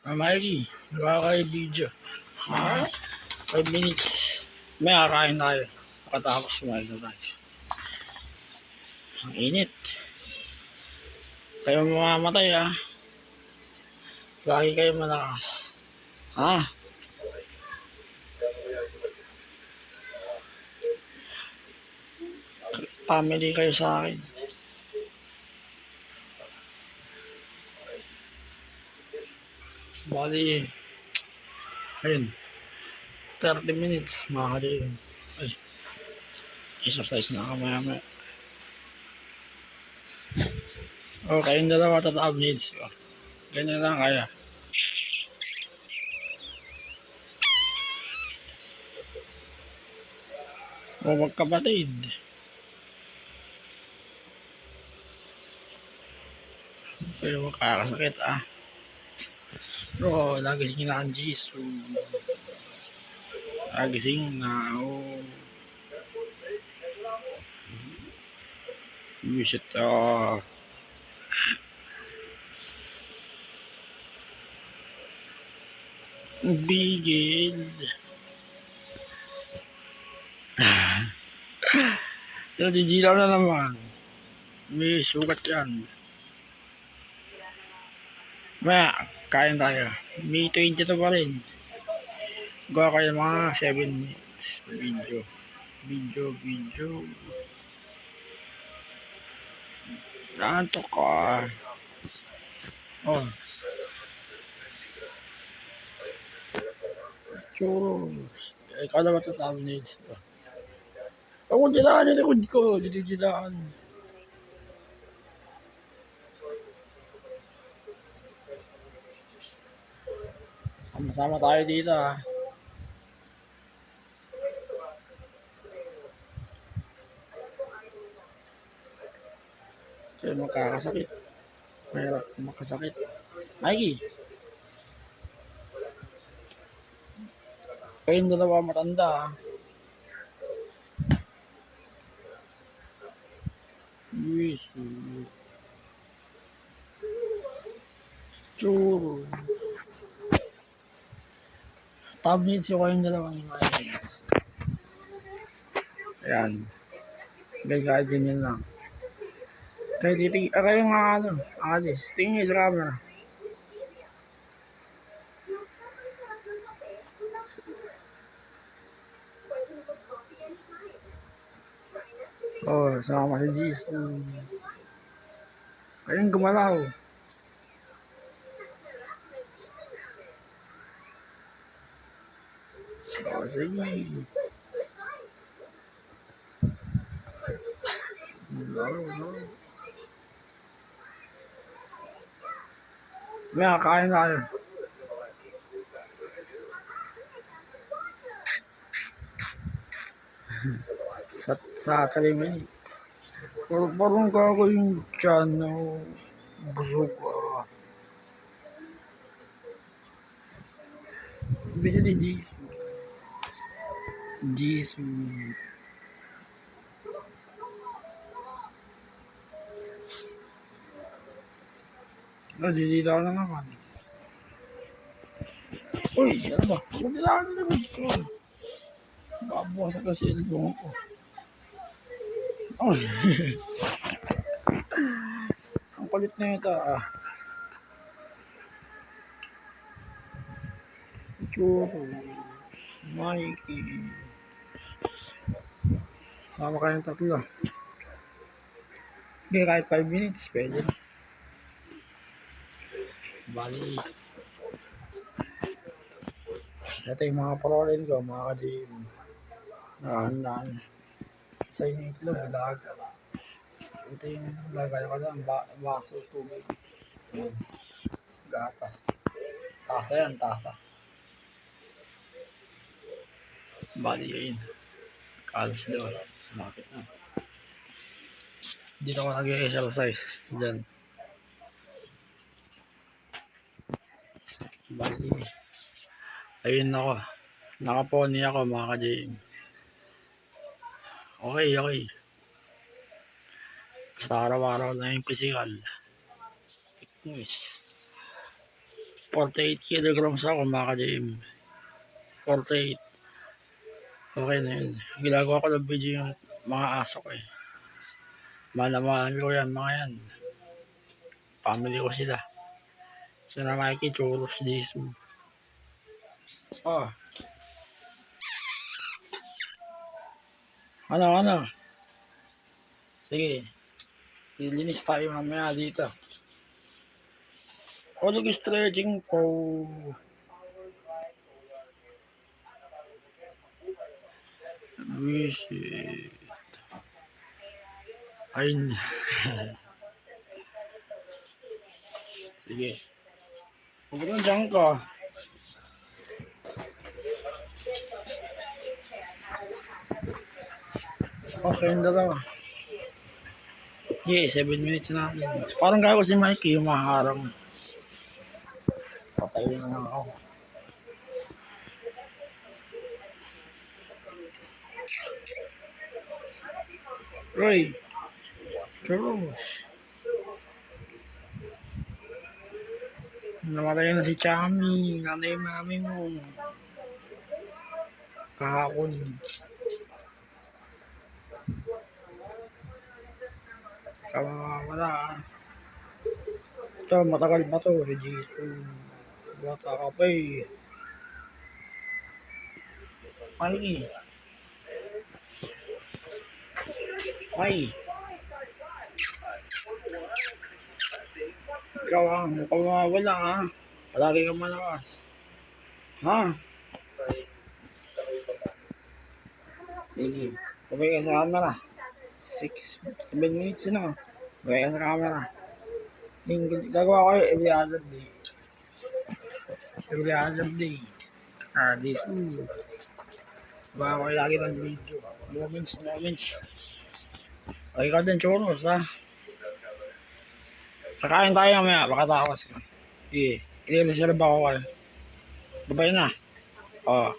Mikey, nakaka-video. 5 minutes. May akain tayo. Pagkatapos kumain na tayo. Ang init. Kayo mamamatay ha. Lagi kayo malakas. Ha? Family kayo sa akin. Bali, ayun. 30 minutes mga kaibigan. Ay, exercise na ako maya. O, kayong dalawa tataab needs. O, ganyan lang kaya. O, magkapatid. Pero makakasakit ah. Pero, nagising na ang Jisoo. Nagising na, oh. Visit, bigil. Ito, digilaw na naman. May sugat yan. Maya, kain tayo. May 22 pa rin. Gawa kayo mga 7 minutes. Video. Nanto ka. Oh. Churros. Ikaw na matatawag na yun. Ako dilaan yung likod ko. Dilaan. Sama-sama tayo dito ha. Kasi makakasakit. Mahirap makasakit. Mikey. Kayong dalawa matanda ha. Churro. Tablet yung kayong dalawang Mikey. Ayan. Ganyan lang. Kayo nga alis. Tingin niyo sa camera. Oh, sama si Jisoo. Ayun, gumalaw. Oh, sige. No. May kakain tayo. sa 3 minutes. Parang gago yung tiyan na busog ah. Bisa ni Jisoo. Didila na naman. Uy, ano ba? Didila na naman ko. Babawasan ko sa ilong ko. Uy. Ang kulit na ito ah. Churro. Mikey. Sama kayong tatlo. Hindi, kahit 5 minutes, pwede na. Bali. Ito yung mga parorin ko, mga ka-gym. Nakahandaan. Sa yung itlog, lag. Ito yung lagay ko lang, baso, tubig. Yan. Gatas. Tasa yan, tasa. Bali yun. Kalas daw. Bakit na? Dito ko nag-exercise. Diyan. Bali. Ayun ako. Nakapony ako mga ka-gym. Okay. Basta araw-araw na yung physical. Fitness. 48 kilograms ako mga ka-JM. 48. Okay na yun. Ginagawa ko ng video yung mga aso ko eh. Manamahan ko yan, mga yan. Family ko sila. Sila Mikey, Churros, Jisoo. Oh. Ano? Sige. Lilinis tayo mamaya dito. O, nag-stretching po. Visit. Ayun. Sige. Huwag na dyan ka. Okay, yung dalawa. Yeah, 7 minutes na natin. Parang gago si Mikey, yung maharang. Patayin na lang ako. Roy. Churros. Namatay na si Chami. Nanay mami mo. Kahapon. Kamawala. Ito, matagal ba to? Si Jisoo. Bata ka pa eh. Mikey. Ay. Ikaw mukhang mawawala ha. Palagi kang malakas. Ha? Sige. Kumay ka sa camera. 7 minutes na. Kumay ka sa camera. Gagawa ko every other day. Every other day. This. Gagawa ko lagi ng video. Moments. Okay ka din, Churros ha. Kakain tayo mamaya, makatakas ka. Sige, ililis na ba ako kayo? Babay na. Oo.